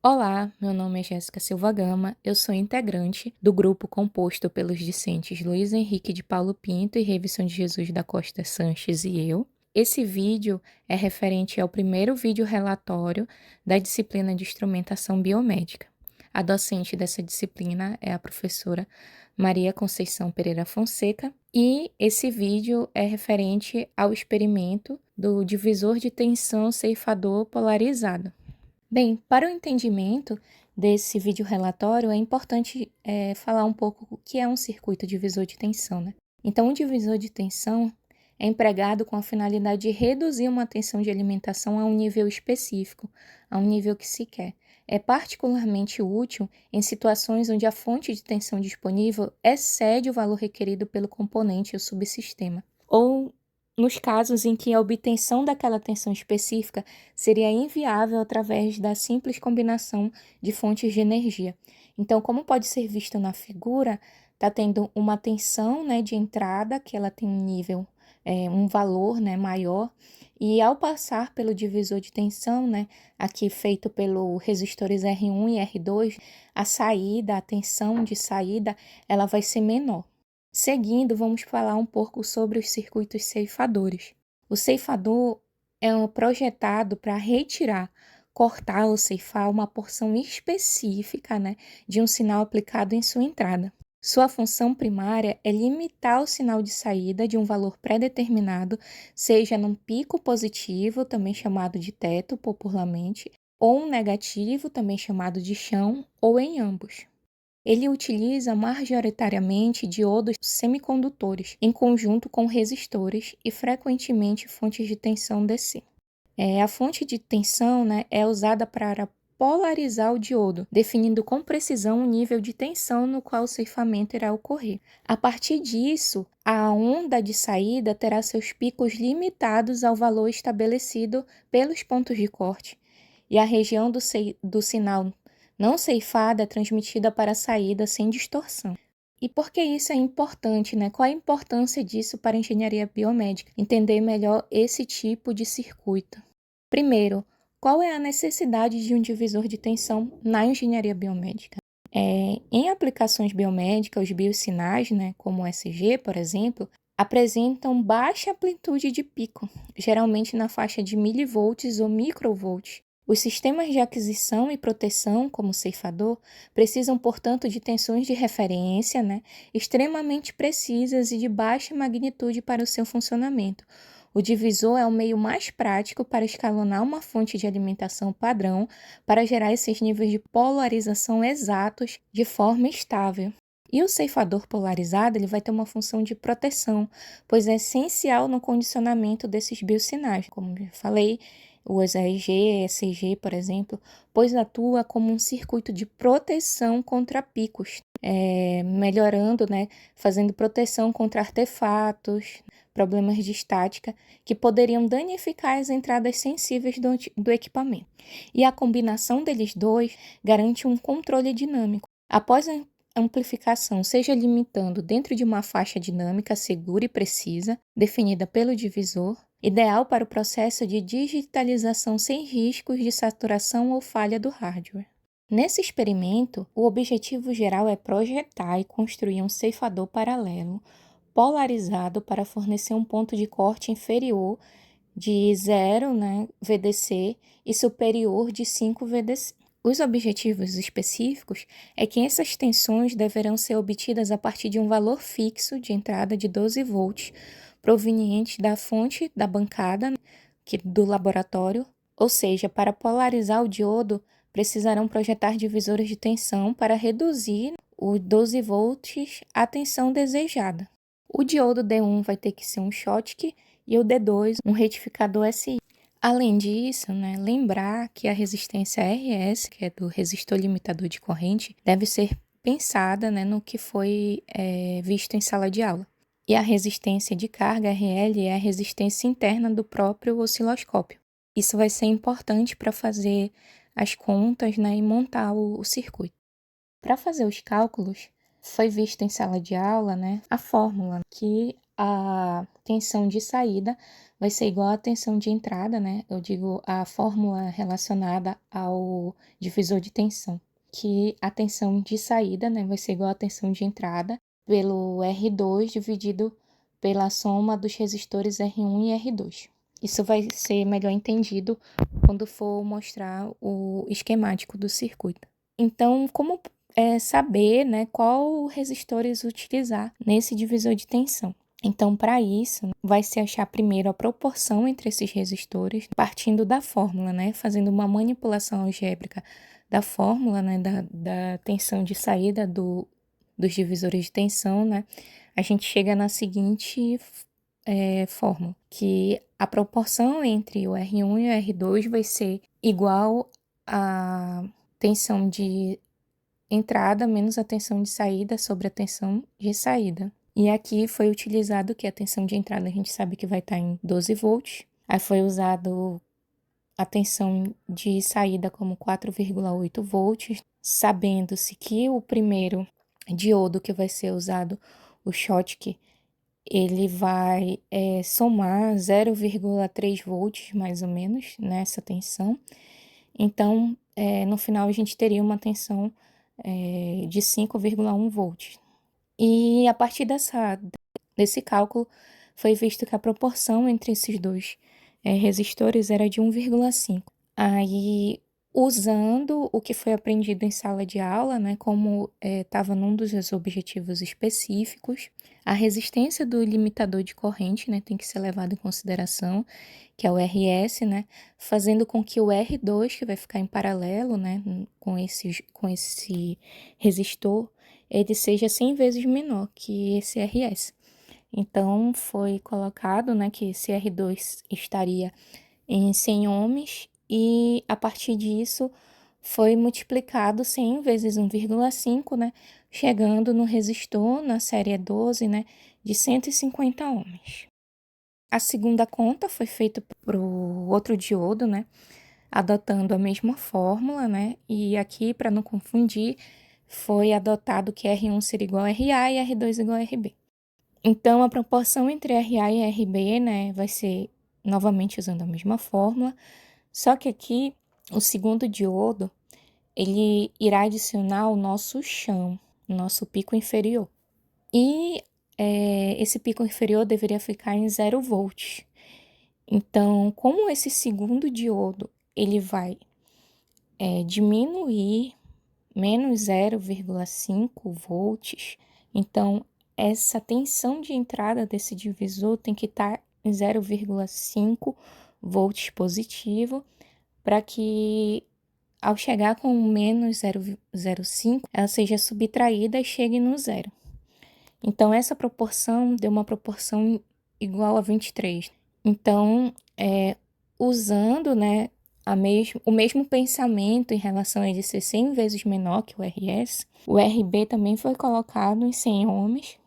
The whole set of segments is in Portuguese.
Olá, meu nome é Jéssica Silva Gama, eu sou integrante do grupo composto pelos discentes Luiz Henrique de Paulo Pinto e Revison de Jesus da Costa Sanches e eu. Esse vídeo é referente ao primeiro vídeo relatório da disciplina de instrumentação biomédica. A docente dessa disciplina é a professora Maria Conceição Pereira Fonseca e esse vídeo é referente ao experimento do divisor de tensão ceifador polarizado. Bem, para o entendimento desse vídeo relatório, é importante falar um pouco o que é um circuito divisor de tensão, né? Então, um divisor de tensão é empregado com a finalidade de reduzir uma tensão de alimentação a um nível específico, a um nível que se quer. É particularmente útil em situações onde a fonte de tensão disponível excede o valor requerido pelo componente ou subsistema, ou nos casos em que a obtenção daquela tensão específica seria inviável através da simples combinação de fontes de energia. Então, como pode ser visto na figura, está tendo uma tensão, né, de entrada, que ela tem um nível, um valor, né, maior, e ao passar pelo divisor de tensão, né, aqui feito pelos resistores R1 e R2, a saída, a tensão de saída, ela vai ser menor. Seguindo, vamos falar um pouco sobre os circuitos ceifadores. O ceifador é projetado para retirar, cortar ou ceifar uma porção específica, né, de um sinal aplicado em sua entrada. Sua função primária é limitar o sinal de saída de um valor pré-determinado, seja num pico positivo, também chamado de teto popularmente, ou um negativo, também chamado de chão, ou em ambos. Ele utiliza majoritariamente diodos semicondutores, em conjunto com resistores e frequentemente fontes de tensão DC. A fonte de tensão, né, é usada para polarizar o diodo, definindo com precisão o nível de tensão no qual o ceifamento irá ocorrer. A partir disso, a onda de saída terá seus picos limitados ao valor estabelecido pelos pontos de corte, e a região do sinal não ceifada é transmitida para a saída sem distorção. E por que isso é importante, né? Qual a importância disso para a engenharia biomédica? Entender melhor esse tipo de circuito. Primeiro, qual é a necessidade de um divisor de tensão na engenharia biomédica? Em aplicações biomédicas, os biosinais, né, como o ECG, por exemplo, apresentam baixa amplitude de pico, geralmente na faixa de milivolts ou microvolts. Os sistemas de aquisição e proteção, como o ceifador, precisam, portanto, de tensões de referência, né, extremamente precisas e de baixa magnitude para o seu funcionamento. O divisor é o meio mais prático para escalonar uma fonte de alimentação padrão para gerar esses níveis de polarização exatos de forma estável. E o ceifador polarizado ele vai ter uma função de proteção, pois é essencial no condicionamento desses biosinais, como eu falei, o ERG, ECG, por exemplo, pois atua como um circuito de proteção contra picos, melhorando, né, fazendo proteção contra artefatos, problemas de estática, que poderiam danificar as entradas sensíveis do equipamento. E a combinação deles dois garante um controle dinâmico. Após a amplificação, seja limitando dentro de uma faixa dinâmica segura e precisa, definida pelo divisor, ideal para o processo de digitalização sem riscos de saturação ou falha do hardware. Nesse experimento, o objetivo geral é projetar e construir um ceifador paralelo, polarizado para fornecer um ponto de corte inferior de 0, né, VDC e superior de 5 VDC. Os objetivos específicos é que essas tensões deverão ser obtidas a partir de um valor fixo de entrada de 12 volts, proveniente da fonte da bancada do laboratório, ou seja, para polarizar o diodo, precisarão projetar divisores de tensão para reduzir os 12 volts à tensão desejada. O diodo D1 vai ter que ser um Schottky e o D2 um retificador SI. Além disso, né, lembrar que a resistência RS, que é do resistor limitador de corrente, deve ser pensada, né, no que foi visto em sala de aula. E a resistência de carga RL é a resistência interna do próprio osciloscópio. Isso vai ser importante para fazer as contas, né, e montar o circuito. Para fazer os cálculos, foi visto em sala de aula, né, a fórmula que a tensão de saída vai ser igual à tensão de entrada, né? Eu digo a fórmula relacionada ao divisor de tensão, que a tensão de saída, né, vai ser igual à tensão de entrada pelo R2 dividido pela soma dos resistores R1 e R2. Isso vai ser melhor entendido quando for mostrar o esquemático do circuito. Então, como saber, né, qual resistores utilizar nesse divisor de tensão? Então, para isso, vai se achar primeiro a proporção entre esses resistores, partindo da fórmula, né, fazendo uma manipulação algébrica da fórmula, né, da tensão de saída dos divisores de tensão, né, a gente chega na seguinte fórmula, que a proporção entre o R1 e o R2 vai ser igual à tensão de entrada menos a tensão de saída sobre a tensão de saída. E aqui foi utilizado que a tensão de entrada a gente sabe que vai estar em 12 volts. Aí foi usado a tensão de saída como 4,8 volts, sabendo-se que o primeiro diodo que vai ser usado, o Schottky, ele vai somar 0,3 volts, mais ou menos, nessa tensão. Então, no final, a gente teria uma tensão de 5,1 volts. E a partir desse cálculo, foi visto que a proporção entre esses dois resistores era de 1,5. Aí, usando o que foi aprendido em sala de aula, né, como estava num dos objetivos específicos, a resistência do limitador de corrente, né, tem que ser levada em consideração, que é o RS, né, fazendo com que o R2, que vai ficar em paralelo, né, com esse resistor, ele seja 100 vezes menor que esse RS. Então, foi colocado, né, que esse R2 estaria em 100 ohms e, a partir disso, foi multiplicado 100 vezes 1,5, né, chegando no resistor, na série 12, né, de 150 ohms. A segunda conta foi feita para o outro diodo, né, adotando a mesma fórmula, né, e aqui, para não confundir, foi adotado que R1 seria igual a RA e R2 igual a RB. Então, a proporção entre RA e RB, né, vai ser novamente usando a mesma fórmula, só que aqui o segundo diodo, ele irá adicionar o nosso chão, o nosso pico inferior. E esse pico inferior deveria ficar em 0 volts. Então, como esse segundo diodo, ele vai diminuir menos 0,5 volts, então essa tensão de entrada desse divisor tem que estar em 0,5 volts positivo, para que ao chegar com menos 0,05, ela seja subtraída e chegue no zero. Então, essa proporção deu uma proporção igual a 23. Então, usando, né, o mesmo pensamento em relação a ele ser 100 vezes menor que o RS, o RB também foi colocado em 100 ohms,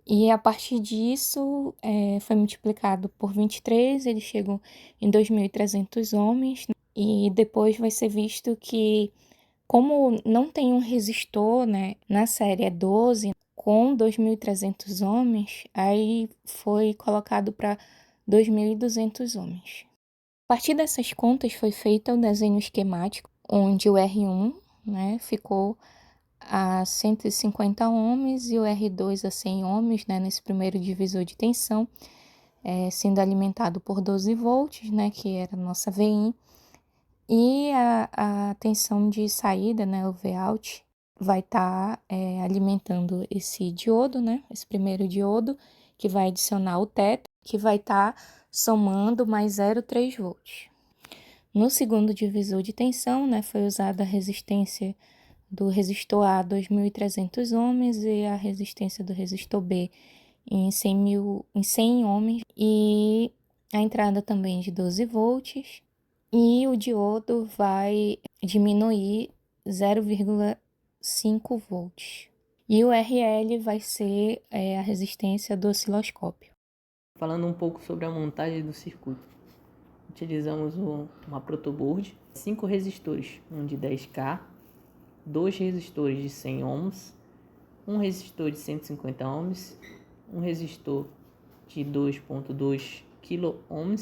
e a partir disso foi multiplicado por 23, ele chegou em 2.300 ohms, e depois vai ser visto que, como não tem um resistor, né, na série 12, com 2.300 ohms, aí foi colocado para 2.200 ohms. A partir dessas contas foi feito o desenho esquemático, onde o R1, né, ficou a 150 ohms e o R2 a 100 ohms, né, nesse primeiro divisor de tensão, sendo alimentado por 12 volts, né, que era a nossa VIN, e a tensão de saída, né, o Vout, vai estar alimentando esse diodo, né, esse primeiro diodo, que vai adicionar o teto, que vai estar somando mais 0,3 volts. No segundo divisor de tensão, né, foi usada a resistência do resistor A 2.300 ohms e a resistência do resistor B em 100 ohms, e a entrada também de 12 volts, e o diodo vai diminuir 0,5 volts. E o RL vai ser a resistência do osciloscópio. Falando um pouco sobre a montagem do circuito, utilizamos uma protoboard, 5 resistores, um de 10K, 2 resistores de 100 ohms, um resistor de 150 ohms, um resistor de 2.2 kΩ,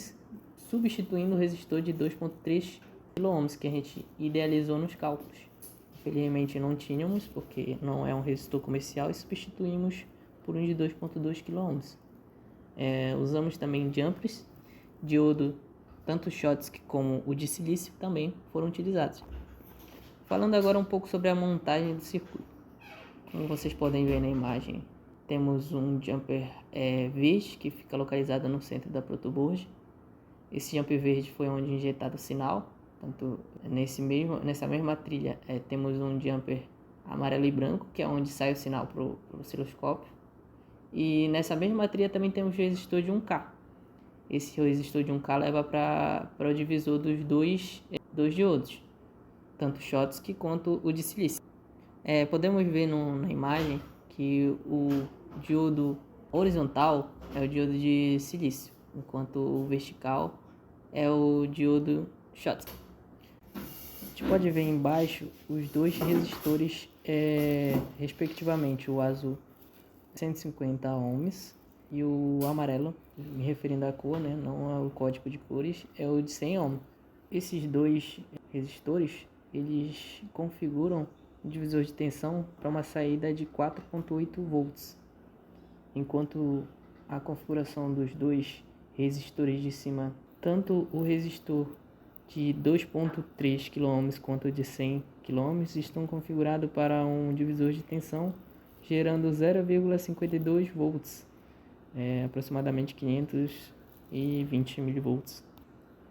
substituindo o resistor de 2.3 kΩ que a gente idealizou nos cálculos. Infelizmente não tínhamos, porque não é um resistor comercial, e substituímos por um de 2.2 kΩ. Usamos também jumpers, diodo, tanto Schottky como o de silício também foram utilizados. Falando agora um pouco sobre a montagem do circuito. Como vocês podem ver na imagem, temos um jumper verde que fica localizado no centro da protoboard. Esse jumper verde foi onde injetado o sinal. Tanto nessa mesma trilha temos um jumper amarelo e branco, que é onde sai o sinal para o osciloscópio. E nessa mesma trilha também temos o resistor de 1K. Esse resistor de 1K leva para o divisor dos dois diodos, tanto Schottky quanto o de silício. Podemos ver na imagem que o diodo horizontal é o diodo de silício, enquanto o vertical é o diodo Schottky. A gente pode ver embaixo os dois resistores, respectivamente, o azul 150 ohms e o amarelo, me referindo à cor, né, não ao código de cores, é o de 100 ohms. Esses dois resistores, eles configuram o divisor de tensão para uma saída de 4.8 volts, enquanto a configuração dos dois resistores de cima, tanto o resistor de 2.3 kΩ quanto o de 100 kΩ, estão configurados para um divisor de tensão gerando 0,52 volts, aproximadamente 520 milivolts.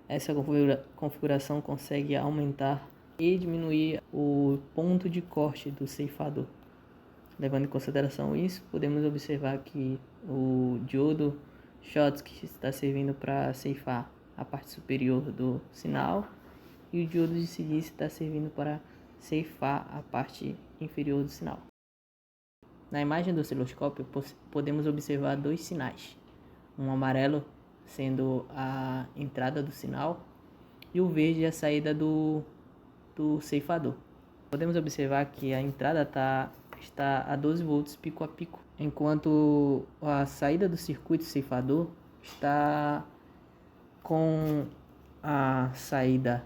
Essa configuração consegue aumentar e diminuir o ponto de corte do ceifador. Levando em consideração isso, podemos observar que o diodo Schottky está servindo para ceifar a parte superior do sinal e o diodo de silício está servindo para ceifar a parte inferior do sinal. Na imagem do osciloscópio podemos observar dois sinais, um amarelo sendo a entrada do sinal e o verde a saída do ceifador. Podemos observar que a entrada está a 12 volts pico a pico, enquanto a saída do circuito ceifador está com a saída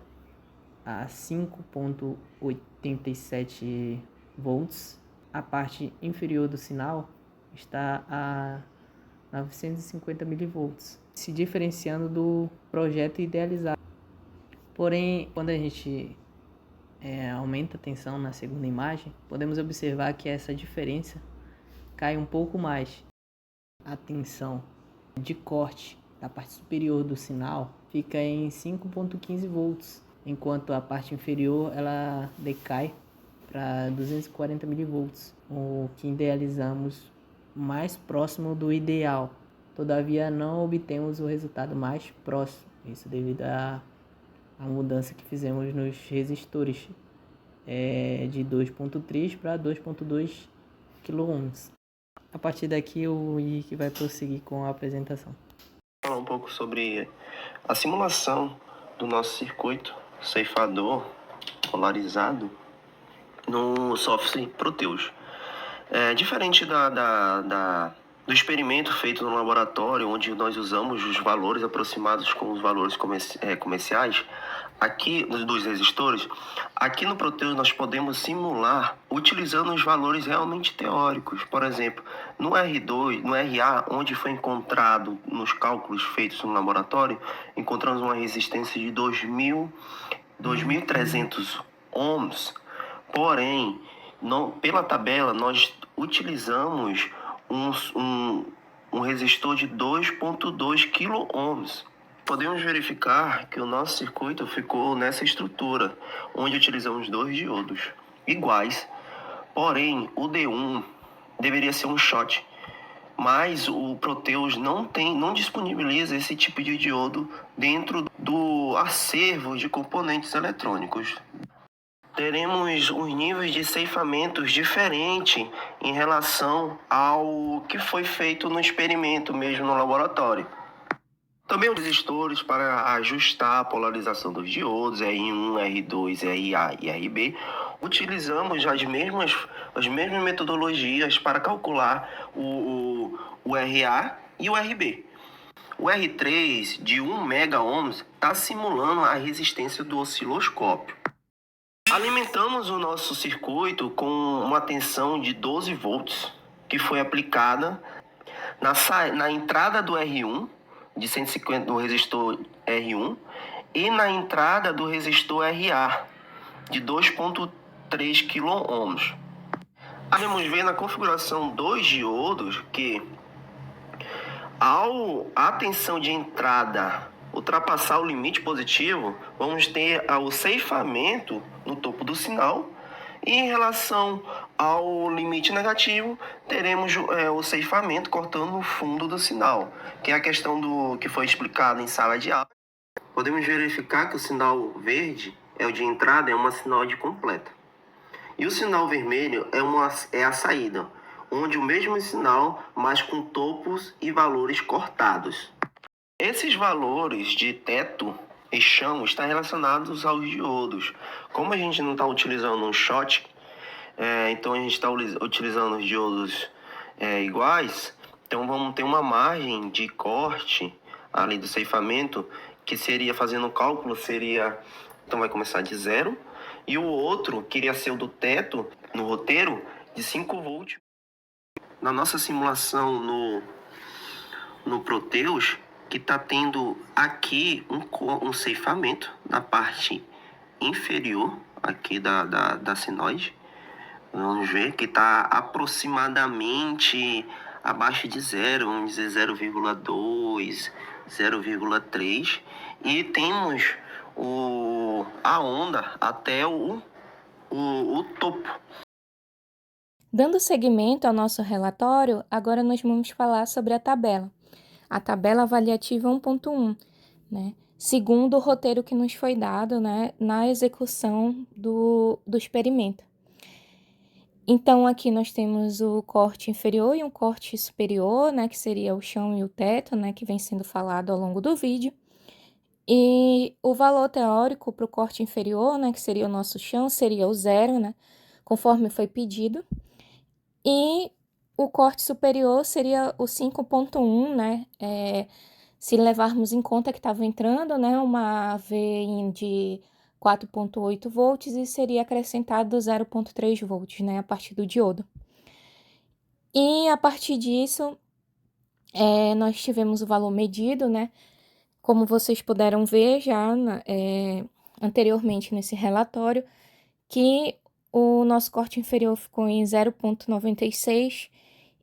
a 5.87 volts. A parte inferior do sinal está a 950 milivolts, se diferenciando do projeto idealizado. Porém, quando a gente aumenta a tensão na segunda imagem, podemos observar que essa diferença cai um pouco mais. A tensão de corte da parte superior do sinal fica em 5.15 volts, enquanto a parte inferior ela decai para 240 milivolts, o que idealizamos mais próximo do ideal. Todavia, não obtemos o resultado mais próximo, isso devido à mudança que fizemos nos resistores de 2.3 para 2.2 kΩ. A partir daqui, o Henrique vai prosseguir com a apresentação. Falar um pouco sobre a simulação do nosso circuito ceifador polarizado no software Proteus. Diferente do experimento feito no laboratório, onde nós usamos os valores aproximados com os valores comerciais, aqui dos resistores, aqui no Proteus nós podemos simular utilizando os valores realmente teóricos. Por exemplo, no R2, no RA, onde foi encontrado nos cálculos feitos no laboratório, encontramos uma resistência de 2.300 ohms. Porém, pela tabela, nós utilizamos um resistor de 2.2 kΩ. Podemos verificar que o nosso circuito ficou nessa estrutura, onde utilizamos dois diodos iguais. Porém, o D1 deveria ser um Schottky, mas o Proteus não disponibiliza esse tipo de diodo dentro do acervo de componentes eletrônicos. Teremos os níveis de ceifamentos diferentes em relação ao que foi feito no experimento mesmo no laboratório. Também os resistores para ajustar a polarização dos diodos, R1, R2, RA e RB. Utilizamos as mesmas metodologias para calcular o RA E o RB. O R3 de 1 megaohms está simulando a resistência do osciloscópio. Alimentamos o nosso circuito com uma tensão de 12 volts, que foi aplicada na entrada do R1, de 150 do resistor R1, e na entrada do resistor RA, de 2,3 kΩ. Podemos ver na configuração dos diodos que, ao a tensão de entrada ultrapassar o limite positivo, vamos ter o ceifamento no topo do sinal, e em relação ao limite negativo, teremos o ceifamento cortando o fundo do sinal, que é a questão do que foi explicado em sala de aula. Podemos verificar que o sinal verde é o de entrada, é uma sinal de completa. E o sinal vermelho é a saída, onde o mesmo sinal, mas com topos e valores cortados. Esses valores de teto e chão estão relacionados aos diodos. Como a gente não está utilizando um shot, então a gente está utilizando os diodos iguais, então vamos ter uma margem de corte ali do ceifamento, que seria, fazendo o cálculo, então vai começar de 0, e o outro, que iria ser o do teto, no roteiro, de 5 volts. Na nossa simulação no Proteus, que está tendo aqui um ceifamento na parte inferior aqui da sinoide. Vamos ver que está aproximadamente abaixo de 0, vamos dizer 0,2, 0,3. E temos a onda até o topo. Dando seguimento ao nosso relatório, agora nós vamos falar sobre a tabela. A tabela avaliativa 1.1, né? Segundo o roteiro que nos foi dado, né, na execução do experimento. Então, aqui nós temos o corte inferior e um corte superior, né, que seria o chão e o teto, né, que vem sendo falado ao longo do vídeo. E o valor teórico para o corte inferior, né, que seria o nosso chão, seria o 0, né, conforme foi pedido. E o corte superior seria o 5.1, né, se levarmos em conta que estava entrando, né, uma VIN de 4.8 volts e seria acrescentado 0.3 volts, né, a partir do diodo. E a partir disso, nós tivemos o valor medido, né, como vocês puderam ver já anteriormente nesse relatório, que o nosso corte inferior ficou em 0.96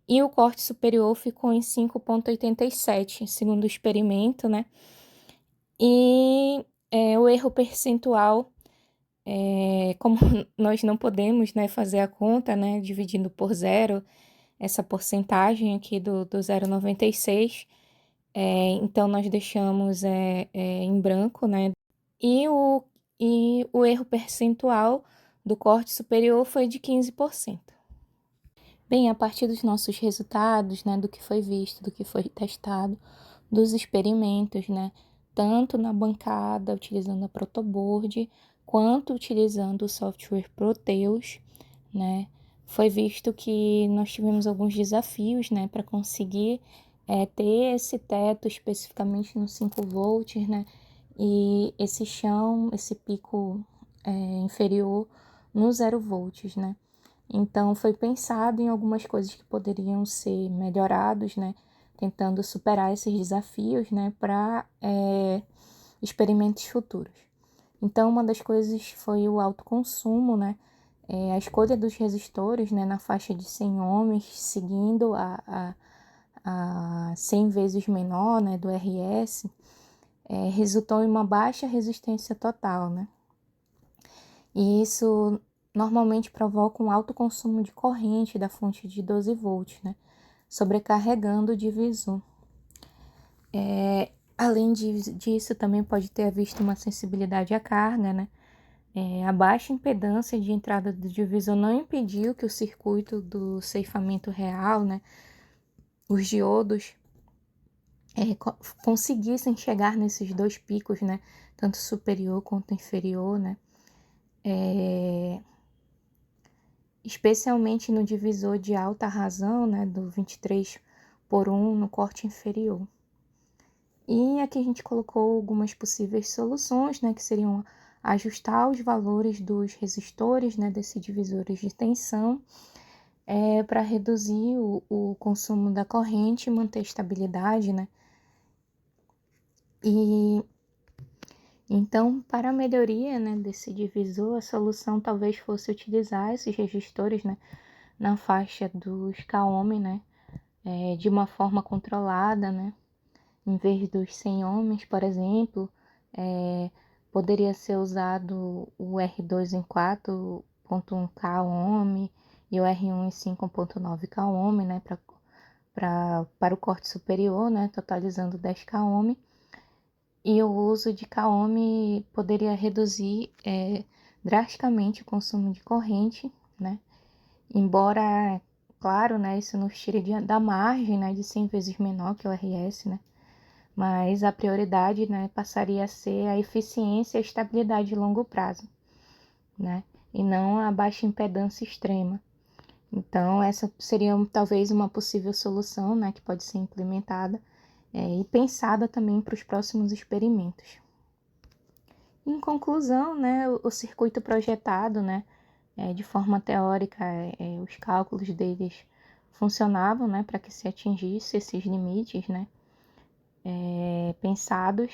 e o corte superior ficou em 5.87, segundo o experimento, né? E o erro percentual, como nós não podemos, né, fazer a conta, né, dividindo por 0, essa porcentagem aqui do 0,96, então nós deixamos em branco, né? E o erro percentual do corte superior foi de 15%. Bem, a partir dos nossos resultados, né, do que foi visto, do que foi testado, dos experimentos, né, tanto na bancada, utilizando a Protoboard, quanto utilizando o software Proteus, né, foi visto que nós tivemos alguns desafios, né, para conseguir ter esse teto especificamente no 5 volts, né, e esse chão, esse pico inferior no 0 volts, né. Então, foi pensado em algumas coisas que poderiam ser melhorados, né, tentando superar esses desafios, né, para experimentos futuros. Então, uma das coisas foi o alto consumo, né, a escolha dos resistores, né, na faixa de 100 ohms, seguindo a 100 vezes menor, né, do RS, resultou em uma baixa resistência total, né. E isso normalmente provoca um alto consumo de corrente da fonte de 12 volts, né, sobrecarregando o divisor. Além disso, também pode ter visto uma sensibilidade à carga, né. A baixa impedância de entrada do divisor não impediu que o circuito do ceifamento real, né, os diodos, conseguissem chegar nesses dois picos, né, tanto superior quanto inferior, né, especialmente no divisor de alta razão, né, do 23 por 1 no corte inferior. E aqui a gente colocou algumas possíveis soluções, né, que seriam ajustar os valores dos resistores, né, desses divisores de tensão, para reduzir o consumo da corrente e manter a estabilidade, né. E então, para a melhoria, né, desse divisor, a solução talvez fosse utilizar esses resistores, né, na faixa dos kΩ, né, de uma forma controlada, né. Em vez dos 100 ohms, por exemplo, poderia ser usado o R2 em 4,1 kΩ e o R1 em 5,9 kΩ, né, para o corte superior, né, totalizando 10 kΩ. E o uso de kΩ poderia reduzir drasticamente o consumo de corrente, né, embora, claro, né, isso nos tire da margem, né, de 100 vezes menor que o RS, né. Mas a prioridade, né, passaria a ser a eficiência e a estabilidade de longo prazo, né, e não a baixa impedância extrema. Então, essa seria talvez uma possível solução, né, que pode ser implementada e pensada também para os próximos experimentos. Em conclusão, né, o circuito projetado, né, de forma teórica, os cálculos deles funcionavam, né, para que se atingisse esses limites, né, pensados,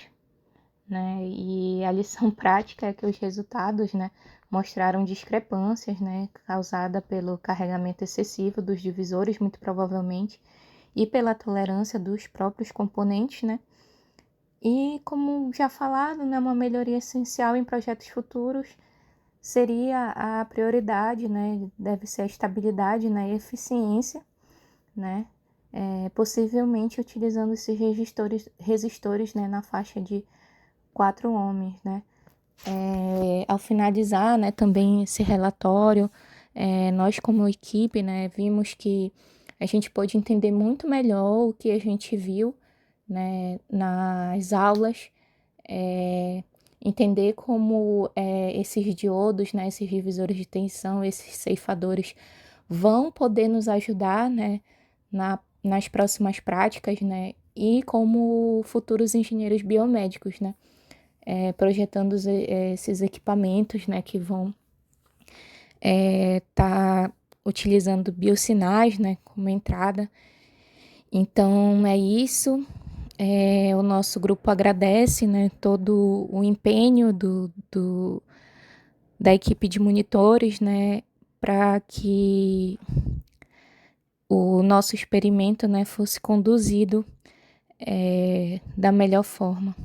né, e a lição prática é que os resultados, né, mostraram discrepâncias, né, causada pelo carregamento excessivo dos divisores, muito provavelmente, e pela tolerância dos próprios componentes, né, e como já falado, né, uma melhoria essencial em projetos futuros seria a prioridade, né, deve ser a estabilidade, né, e a eficiência, né, possivelmente utilizando esses resistores, né, na faixa de 4 ohms, né. Ao finalizar, né, também esse relatório, nós como equipe, né, vimos que a gente pôde entender muito melhor o que a gente viu, né, nas aulas, entender como esses diodos, né, esses divisores de tensão, esses ceifadores vão poder nos ajudar, né, nas próximas práticas, né, e como futuros engenheiros biomédicos, né, projetando esses equipamentos, né, que vão tá utilizando biosinais, né, como entrada. Então é isso. O nosso grupo agradece, né, todo o empenho da equipe de monitores, né, para que o nosso experimento, né, fosse conduzido da melhor forma.